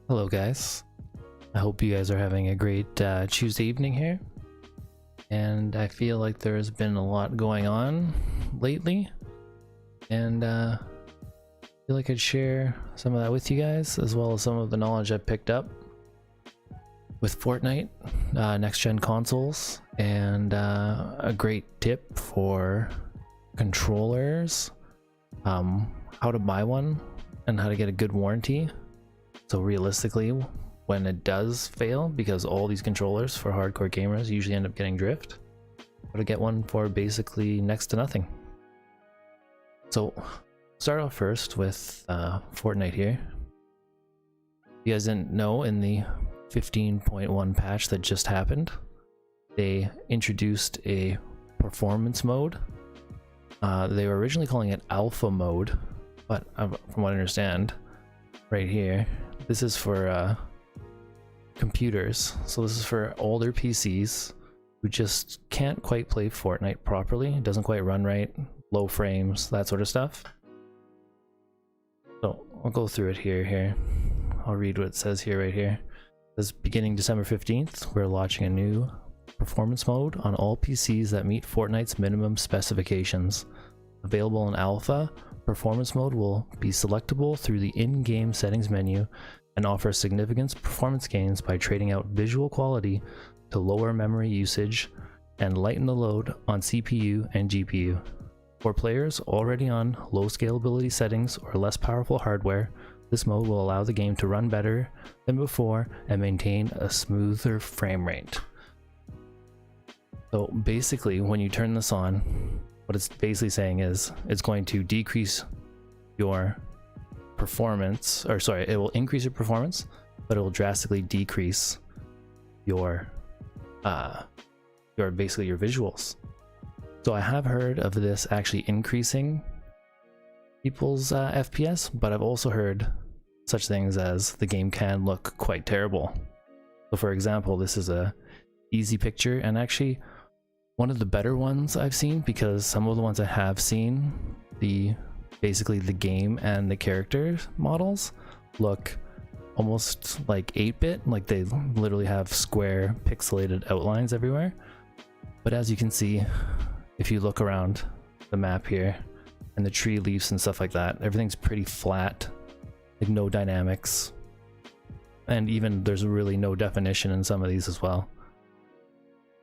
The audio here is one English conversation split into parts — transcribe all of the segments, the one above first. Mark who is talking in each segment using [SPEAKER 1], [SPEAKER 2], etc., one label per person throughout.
[SPEAKER 1] Hello guys, I hope you guys are having a great Tuesday evening here, and I feel like there's been a lot going on lately, and I feel like I'd share some of that with you guys, as well as some of the knowledge I picked up with Fortnite, next gen consoles, and a great tip for controllers, how to buy one, and how to get a good warranty. So realistically, when it does fail, because all these controllers for hardcore gamers usually end up getting drift, how to get one for basically next to nothing. So start off first with Fortnite here. If you guys didn't know, in the 15.1 patch that just happened, they introduced a performance mode. They were originally calling it alpha mode, but from what I understand, right here, this is for computers. So this is for older PCs who just can't quite play Fortnite properly. It doesn't quite run right, low frames, that sort of stuff. So I'll go through it here. I'll read what it says here, right here. It says, beginning December 15th, we're launching a new performance mode on all PCs that meet Fortnite's minimum specifications. Available in alpha, performance mode will be selectable through the in-game settings menu and offer significant performance gains by trading out visual quality to lower memory usage and lighten the load on CPU and GPU. For players already on low scalability settings or less powerful hardware, this mode will allow the game to run better than before and maintain a smoother frame rate. So basically, when you turn this on, what it's basically saying is it's going to decrease your performance, or sorry, it will increase your performance, but it will drastically decrease your basically your visuals. So I have heard of this actually increasing people's FPS, but I've also heard such things as the game can look quite terrible. So for example, this is a easy picture, and actually one of the better ones I've seen, because some of the ones I have seen, basically the game and the character models look almost like 8-bit, like they literally have square pixelated outlines everywhere. But as you can see, if you look around the map here and the tree leaves and stuff like that, everything's pretty flat, like no dynamics, and even there's really no definition in some of these as well.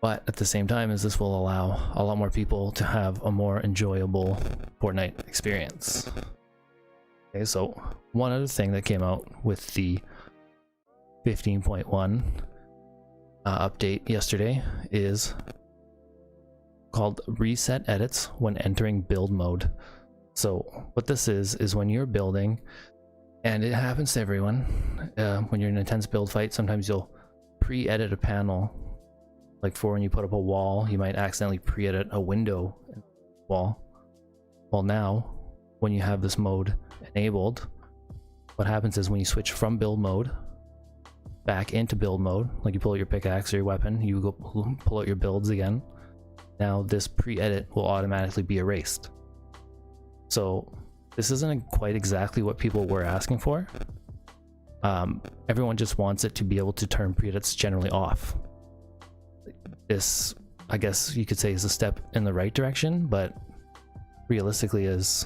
[SPEAKER 1] But at the same time, this will allow a lot more people to have a more enjoyable Fortnite experience. Okay, so one other thing that came out with the 15.1 update yesterday is called reset edits when entering build mode. So what this is when you're building, and it happens to everyone, when you're in an intense build fight, sometimes you'll pre-edit a panel. Like for when you put up a wall, you might accidentally pre-edit a window in the wall. Well, now, when you have this mode enabled, what happens is when you switch from build mode back into build mode, like you pull out your pickaxe or your weapon, you go pull out your builds again, now this pre-edit will automatically be erased. So this isn't quite exactly what people were asking for. Everyone just wants it to be able to turn pre-edits generally off. This, I guess you could say, is a step in the right direction, but realistically is,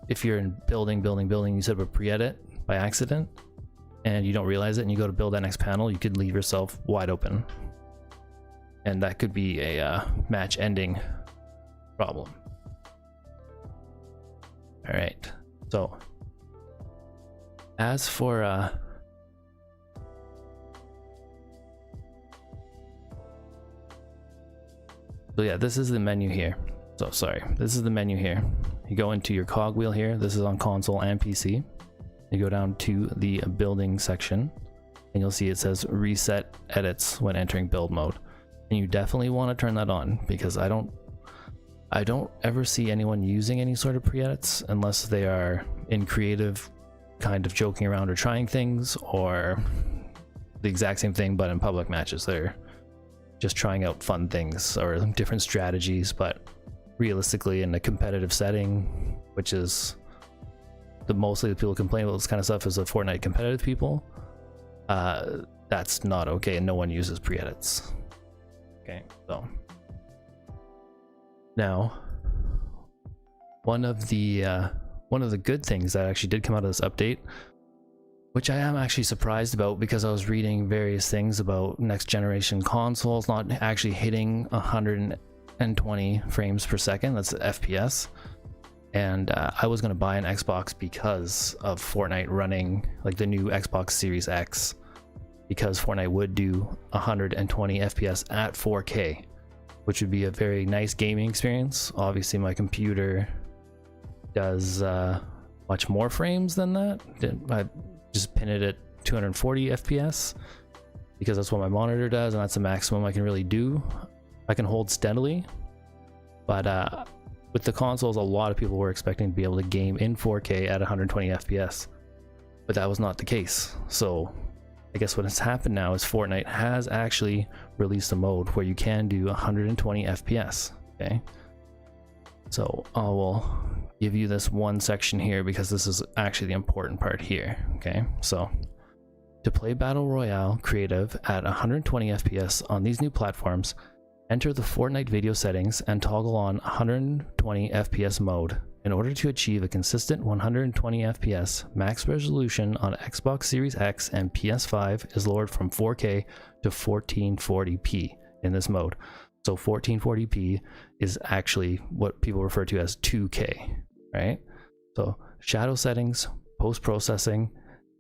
[SPEAKER 1] if you're in building, you set up a pre-edit by accident and you don't realize it and you go to build that next panel, you could leave yourself wide open, and that could be a match ending problem. All right, so as for so yeah, this is the menu here. So sorry, this is the menu here. You go into your cogwheel here. This is on console and PC. You go down to the building section and you'll see it says reset edits when entering build mode. And you definitely want to turn that on, because I don't ever see anyone using any sort of pre-edits unless they are in creative, kind of joking around or trying things, or the exact same thing but in public matches. They're just trying out fun things or different strategies, but realistically in a competitive setting, which is mostly the people who complain about this kind of stuff is the Fortnite competitive people. That's not okay, and no one uses pre-edits. Okay, so now one of the good things that actually did come out of this update, which I am actually surprised about, because I was reading various things about next generation consoles not actually hitting 120 frames per second, that's FPS. And I was going to buy an Xbox because of Fortnite running, like the new Xbox Series X, because Fortnite would do 120 FPS at 4K, which would be a very nice gaming experience. Obviously my computer does much more frames than that. I just pin it at 240 FPS because that's what my monitor does, and that's the maximum I can really do. I can hold steadily, but with the consoles, a lot of people were expecting to be able to game in 4K at 120 FPS, but that was not the case. So I guess what has happened now is Fortnite has actually released a mode where you can do 120 FPS. Okay, so I will give you this one section here because this is actually the important part here. Okay, so to play Battle Royale Creative at 120 FPS on these new platforms, enter the Fortnite video settings and toggle on 120 FPS mode. In order to achieve a consistent 120 FPS, max resolution on Xbox Series X and PS5 is lowered from 4K to 1440p in this mode. So 1440p is actually what people refer to as 2K, right? So shadow settings, post-processing,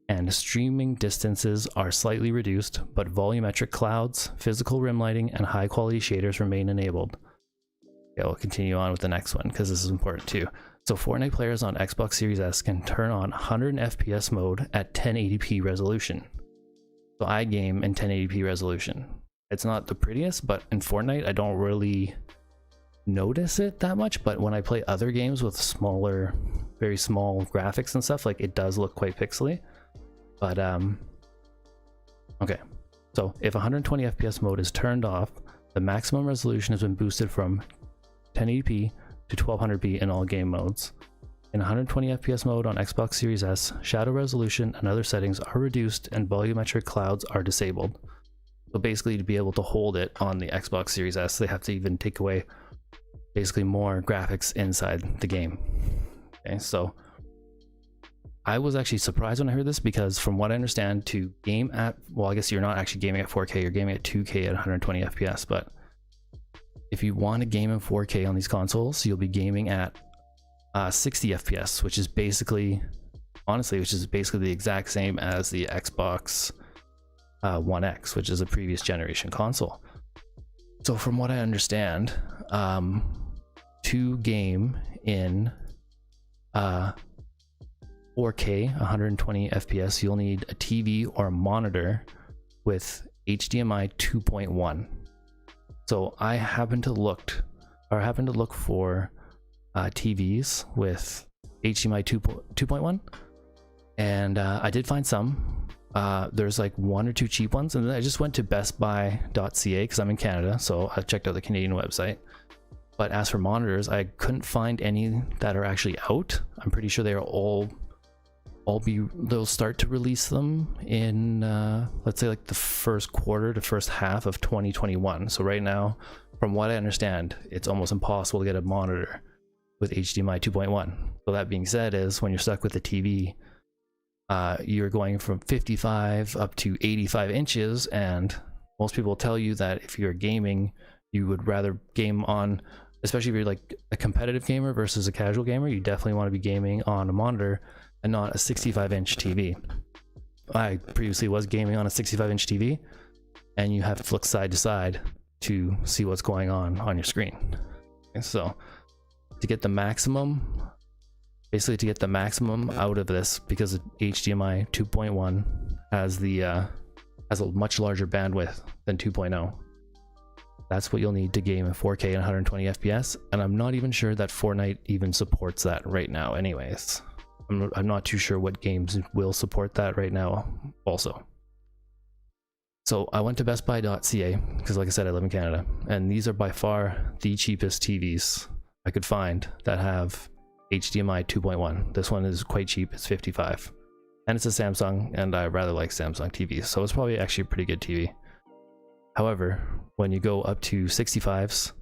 [SPEAKER 1] and streaming distances are slightly reduced, but volumetric clouds, physical rim lighting, and high-quality shaders remain enabled. Okay, we'll continue on with the next one because this is important too. So Fortnite players on Xbox Series S can turn on 100 FPS mode at 1080p resolution. So I game in 1080p resolution. It's not the prettiest, but in Fortnite I don't really notice it that much, but when I play other games with smaller, very small graphics and stuff, like it does look quite pixely. But okay, so if 120 FPS mode is turned off, the maximum resolution has been boosted from 1080p to 1200p in all game modes. In 120 FPS mode on Xbox Series S, shadow resolution and other settings are reduced and volumetric clouds are disabled. So basically, to be able to hold it on the Xbox Series S, they have to even take away basically more graphics inside the game. Okay, so I was actually surprised when I heard this, because from what I understand, to game at, well, I guess you're not actually gaming at 4K, you're gaming at 2K at 120 FPS, but if you want to game in 4K on these consoles, you'll be gaming at 60 FPS, which is basically, honestly, which is basically the exact same as the Xbox One X, which is a previous generation console. So from what I understand, to game in 4K 120 FPS, you'll need a TV or a monitor with HDMI 2.1. So I happened to look for TVs with HDMI 2.1, and I did find some. There's like one or two cheap ones, and then I just went to bestbuy.ca because I'm in Canada, so I checked out the Canadian website. But as for monitors, I couldn't find any that are actually out. I'm pretty sure they are they'll start to release them in let's say like the first quarter to first half of 2021. So right now, from what I understand, it's almost impossible to get a monitor with HDMI 2.1. So that being said, is when you're stuck with the TV, you're going from 55 up to 85 inches, and most people tell you that if you're gaming, you would rather game on, especially if you're like a competitive gamer versus a casual gamer, you definitely want to be gaming on a monitor and not a 65-inch TV. I previously was gaming on a 65-inch TV, and you have to flick side to side to see what's going on your screen. Okay, so to get the maximum, basically to get the maximum out of this, because HDMI 2.1 has a much larger bandwidth than 2.0. That's what you'll need to game in 4K and 120 FPS, and I'm not even sure that Fortnite even supports that right now anyways. I'm not too sure what games will support that right now also. So I went to bestbuy.ca because, like I said, I live in Canada, and these are by far the cheapest TVs I could find that have HDMI 2.1. This one is quite cheap, it's 55. And it's a Samsung, and I rather like Samsung TVs, so it's probably actually a pretty good TV. However, when you go up to 65s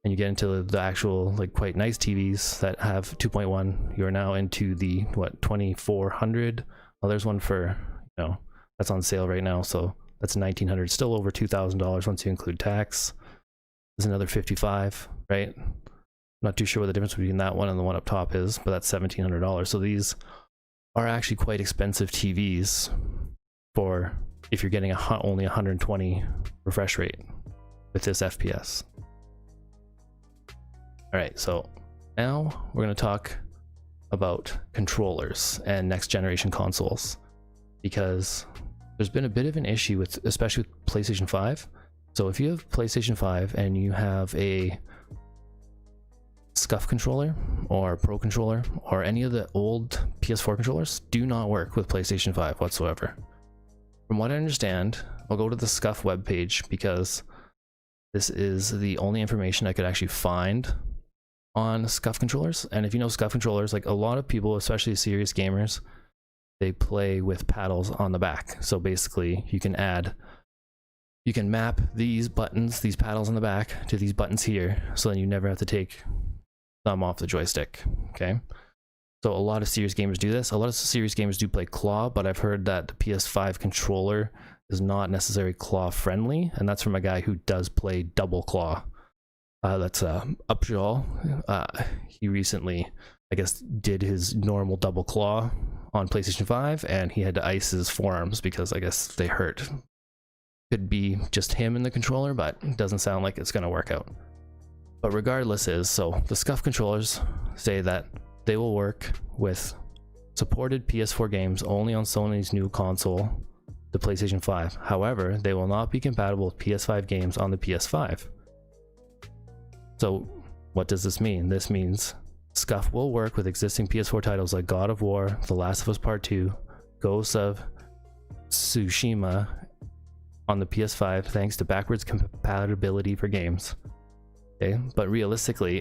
[SPEAKER 1] and you get into the actual like quite nice TVs that have 2.1, you're now into the what, 2400. Well, there's one for, you know, that's on sale right now, so that's 1900, still over $2,000 once you include tax. There's another 55, right? Not too sure what the difference between that one and the one up top is, but that's $1,700. So these are actually quite expensive TVs for if you're getting only 120 refresh rate with this FPS. All right, so now we're going to talk about controllers and next generation consoles, because there's been a bit of an issue with, especially with PlayStation 5. So if you have PlayStation 5 and you have a SCUF controller or Pro controller or any of the old PS4 controllers, do not work with PlayStation 5 whatsoever. From what I understand, I'll go to the SCUF webpage because this is the only information I could actually find on SCUF controllers. And if you know SCUF controllers, like a lot of people, especially serious gamers, they play with paddles on the back. So basically you can map these buttons, these paddles on the back, to these buttons here, so then you never have to take thumb off the joystick. Okay, so a lot of serious gamers do this. A lot of serious gamers do play claw, but I've heard that the PS5 controller is not necessarily claw friendly, and that's from a guy who does play double claw. That's Upjaw. He recently, I guess, did his normal double claw on PlayStation 5, and he had to ice his forearms because I guess they hurt. Could be just him in the controller, but it doesn't sound like it's going to work out. But regardless so the SCUF controllers say that they will work with supported PS4 games only on Sony's new console, the PlayStation 5. However, they will not be compatible with PS5 games on the PS5. So what does this mean? This means SCUF will work with existing PS4 titles like God of War, The Last of Us Part 2, Ghosts of Tsushima on the PS5 thanks to backwards compatibility for games. Okay, but realistically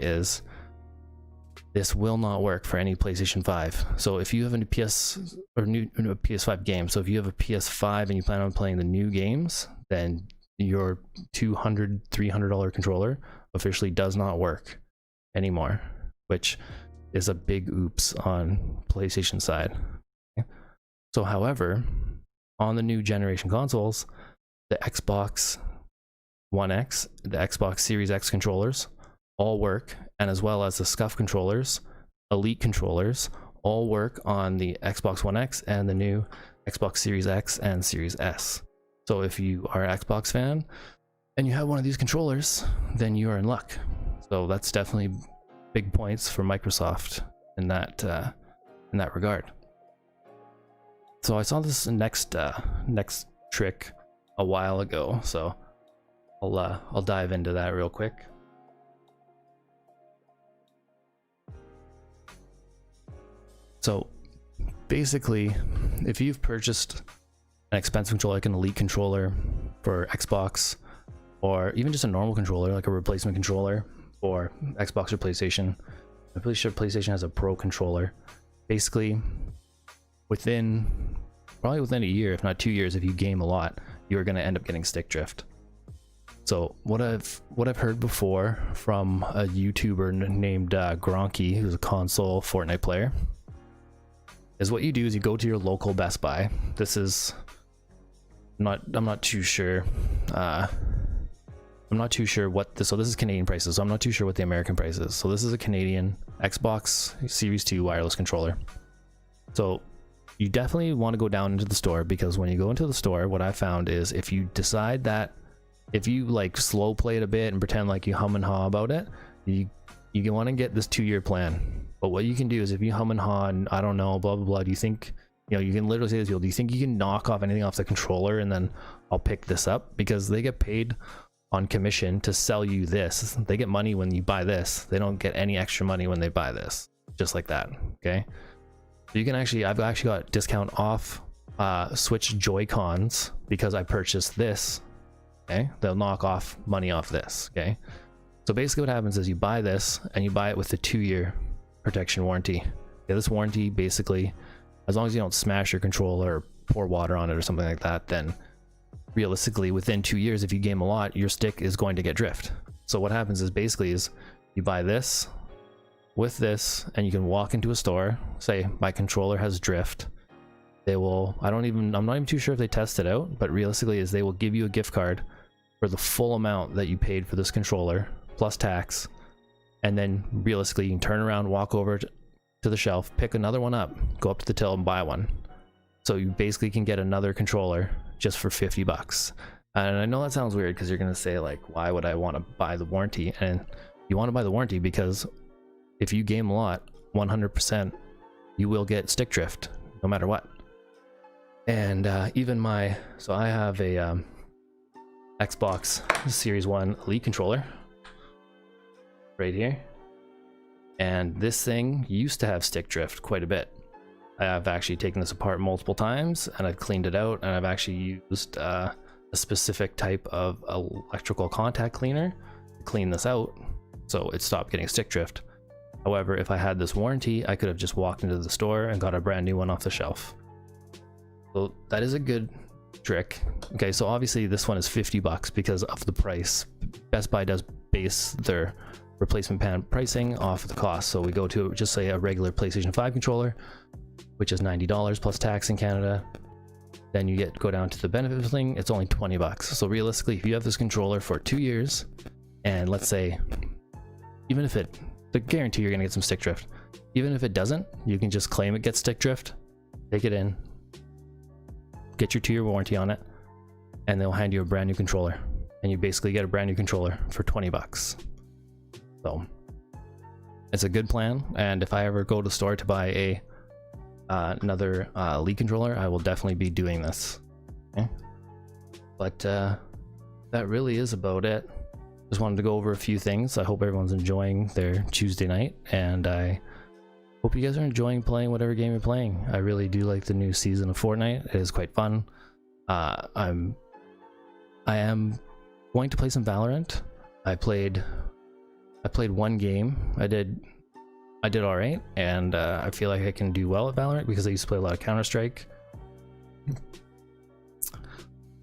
[SPEAKER 1] this will not work for any PlayStation 5. So if you have a PS5 game, so if you have a PS5 and you plan on playing the new games, then your $200-300 controller officially does not work anymore, which is a big oops on PlayStation side. Okay. So however, on the new generation consoles, the Xbox One X, the Xbox Series X controllers all work, and as well as the SCUF controllers, Elite controllers, all work on the Xbox One X and the new Xbox Series X and Series S. So if you are an Xbox fan and you have one of these controllers, then you are in luck. So that's definitely big points for Microsoft in that regard. So I saw this next trick a while ago, so I'll dive into that real quick. So basically, if you've purchased an expensive controller like an Elite controller for Xbox, or even just a normal controller like a replacement controller for Xbox or PlayStation, I'm pretty sure PlayStation has a Pro controller. Basically, probably within a year, if not 2 years, if you game a lot, you're going to end up getting stick drift. So what I've heard before from a YouTuber named Gronky, who's a console Fortnite player, is what you do is you go to your local Best Buy. This is I'm not too sure. I'm not too sure so this is Canadian prices, so I'm not too sure what the American price is. So this is a Canadian Xbox Series 2 wireless controller. So you definitely want to go down into the store, because when you go into the store, what I found is if you decide that, if you like slow play it a bit and pretend like you hum and haw about it, you want to get this 2-year plan. But what you can do is if you hum and haw and I don't know, blah, blah, blah, do you think, you can literally say to people, do you think you can knock off anything off the controller and then I'll pick this up? Because they get paid on commission to sell you this. They get money when you buy this. They don't get any extra money when they buy this. Just like that, okay? So you can I've actually got discount off Switch Joy-Cons because I purchased this, okay? They'll knock off money off this, okay? So basically what happens is you buy this and you buy it with the 2-year protection warranty. Yeah, this warranty basically, as long as you don't smash your controller or pour water on it or something like that, then realistically within 2 years, if you game a lot, your stick is going to get drift. So what happens is basically is you buy this with this, and you can walk into a store, say my controller has drift. They will, I'm not even too sure if they test it out, but realistically is they will give you a gift card for the full amount that you paid for this controller plus tax. And then realistically you can turn around, walk over to the shelf, pick another one up, go up to the till and buy one. So you basically can get another controller just for 50 bucks. And I know that sounds weird because you're going to say like, why would I want to buy the warranty? And you want to buy the warranty because if you game a lot, 100% you will get stick drift no matter what. And even so I have a Xbox Series 1 Elite controller right here. And this thing used to have stick drift quite a bit. I've actually taken this apart multiple times and I've cleaned it out, and I've actually used a specific type of electrical contact cleaner to clean this out so it stopped getting stick drift. However, if I had this warranty, I could have just walked into the store and got a brand new one off the shelf. So that is a good trick. Okay, so obviously this one is 50 bucks because of the price. Best Buy does base their replacement pan pricing off of the cost. So we go to just say a regular PlayStation 5 controller, which is $90 plus tax in Canada. Then you go down to the benefit thing, it's only 20 bucks. So realistically, if you have this controller for 2 years, and let's say, even if the guarantee you're gonna get some stick drift. Even if it doesn't, you can just claim it gets stick drift, take it in, get your 2-year warranty on it, and they'll hand you a brand new controller. And you basically get a brand new controller for 20 bucks. So it's a good plan. And if I ever go to the store to buy another Elite controller, I will definitely be doing this. Okay? But that really is about it. Just wanted to go over a few things. I hope everyone's enjoying their Tuesday night, and I hope you guys are enjoying playing whatever game you're playing. I really do like the new season of Fortnite. It is quite fun. I am going to play some Valorant. I played one game. I did all right, and I feel like I can do well at Valorant because I used to play a lot of Counter-Strike.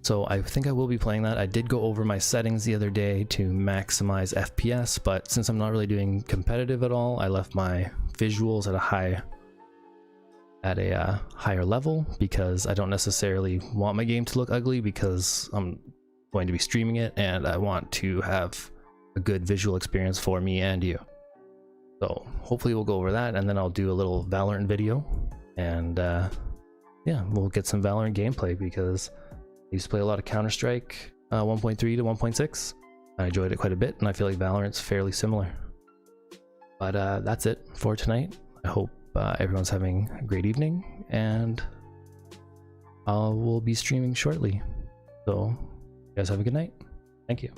[SPEAKER 1] So I think I will be playing that. I did go over my settings the other day to maximize FPS, but since I'm not really doing competitive at all, I left my visuals at a higher level because I don't necessarily want my game to look ugly because I'm going to be streaming it and I want to have a good visual experience for me and you. So hopefully we'll go over that, and then I'll do a little Valorant video, and yeah, we'll get some Valorant gameplay because I used to play a lot of Counter-Strike 1.3 to 1.6. I enjoyed it quite a bit, and I feel like Valorant's fairly similar. But that's it for tonight. I hope everyone's having a great evening, and we'll be streaming shortly. So you guys have a good night. Thank you.